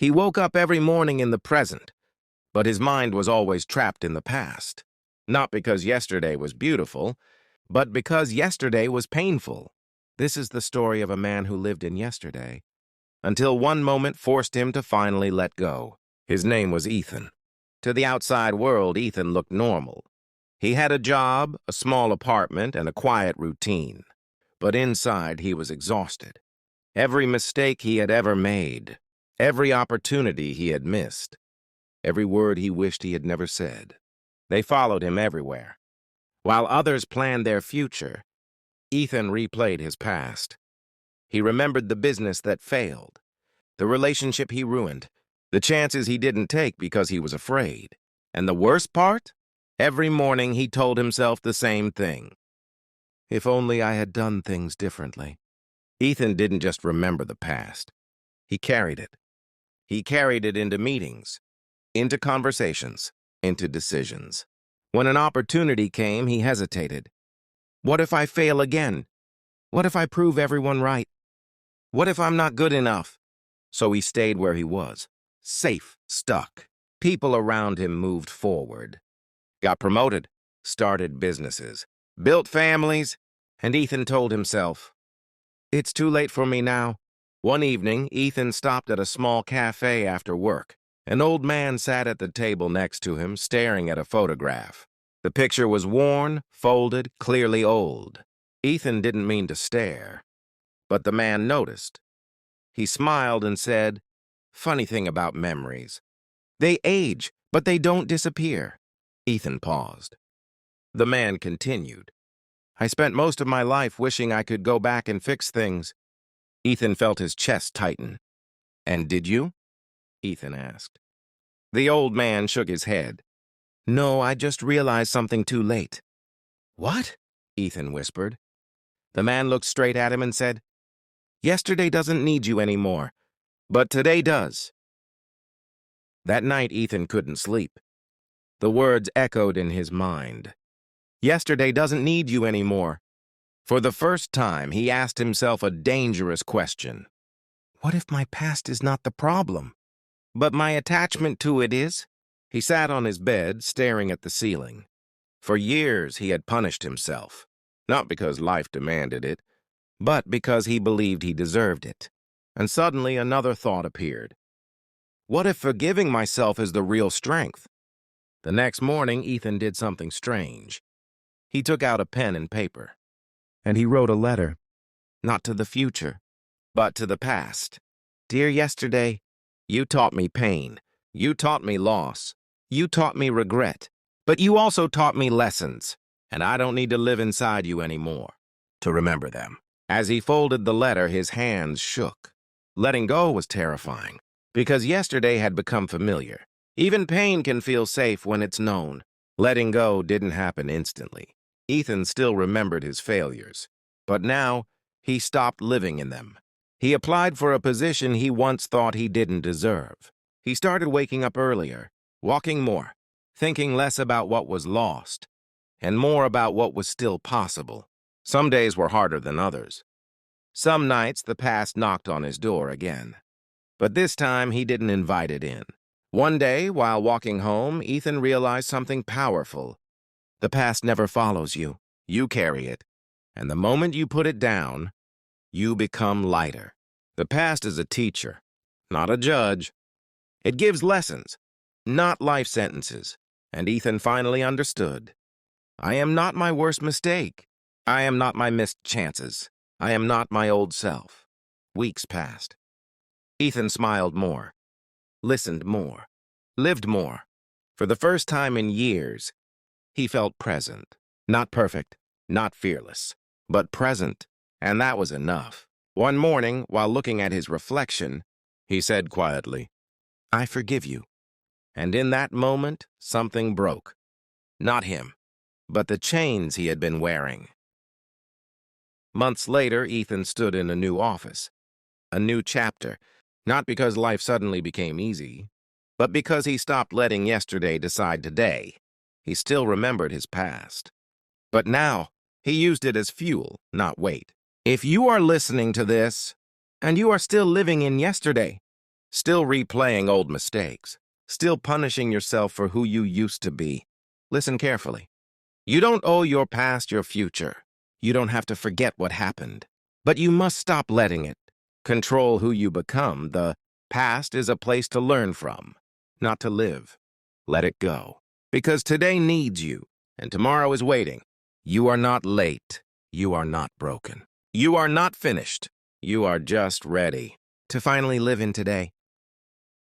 He woke up every morning in the present, but his mind was always trapped in the past. Not because yesterday was beautiful, but because yesterday was painful. This is the story of a man who lived in yesterday, until one moment forced him to finally let go. His name was Ethan. To the outside world, Ethan looked normal. He had a job, a small apartment, and a quiet routine. But inside, he was exhausted. Every mistake he had ever made, every opportunity he had missed, every word he wished he had never said. They followed him everywhere. While others planned their future, Ethan replayed his past. He remembered the business that failed, the relationship he ruined, the chances he didn't take because he was afraid. And the worst part? Every morning he told himself the same thing. If only I had done things differently. Ethan didn't just remember the past. He carried it. He carried it into meetings, into conversations, into decisions. When an opportunity came, he hesitated. What if I fail again? What if I prove everyone right? What if I'm not good enough? So he stayed where he was, safe, stuck. People around him moved forward, got promoted, started businesses, built families, and Ethan told himself, "It's too late for me now." One evening, Ethan stopped at a small cafe after work. An old man sat at the table next to him, staring at a photograph. The picture was worn, folded, clearly old. Ethan didn't mean to stare, but the man noticed. He smiled and said, "Funny thing about memories. They age, but they don't disappear." Ethan paused. The man continued, "I spent most of my life wishing I could go back and fix things." Ethan felt his chest tighten. "And did you?" Ethan asked. The old man shook his head. "No, I just realized something too late." "What?" Ethan whispered. The man looked straight at him and said, "Yesterday doesn't need you anymore, but today does." That night, Ethan couldn't sleep. The words echoed in his mind. Yesterday doesn't need you anymore. For the first time, he asked himself a dangerous question. What if my past is not the problem, but my attachment to it is? He sat on his bed, staring at the ceiling. For years, he had punished himself, not because life demanded it, but because he believed he deserved it. And suddenly, another thought appeared. What if forgiving myself is the real strength? The next morning, Ethan did something strange. He took out a pen and paper, and he wrote a letter, not to the future, but to the past. Dear yesterday, you taught me pain. You taught me loss. You taught me regret. But you also taught me lessons, and I don't need to live inside you anymore to remember them. As he folded the letter, his hands shook. Letting go was terrifying, because yesterday had become familiar. Even pain can feel safe when it's known. Letting go didn't happen instantly. Ethan still remembered his failures, but now he stopped living in them. He applied for a position he once thought he didn't deserve. He started waking up earlier, walking more, thinking less about what was lost, and more about what was still possible. Some days were harder than others. Some nights the past knocked on his door again. But this time he didn't invite it in. One day, while walking home, Ethan realized something powerful. The past never follows you. You carry it. And the moment you put it down, you become lighter. The past is a teacher, not a judge. It gives lessons, not life sentences. And Ethan finally understood. I am not my worst mistake. I am not my missed chances. I am not my old self. Weeks passed. Ethan smiled more, listened more, lived more. For the first time in years, he felt present. Not perfect, not fearless, but present. And that was enough. One morning, while looking at his reflection, he said quietly, I forgive you. And in that moment, something broke. Not him, but the chains he had been wearing. Months later, Ethan stood in a new office, a new chapter, not because life suddenly became easy, but because he stopped letting yesterday decide today. He still remembered his past. But now, he used it as fuel, not weight. If you are listening to this, and you are still living in yesterday, Still replaying old mistakes. Still punishing yourself for who you used to be. Listen carefully. You don't owe your past your future. You don't have to forget what happened. But you must stop letting it control who you become. The past is a place to learn from, not to live. Let it go. Because today needs you, and tomorrow is waiting. You are not late. You are not broken. You are not finished. You are just ready to finally live in today.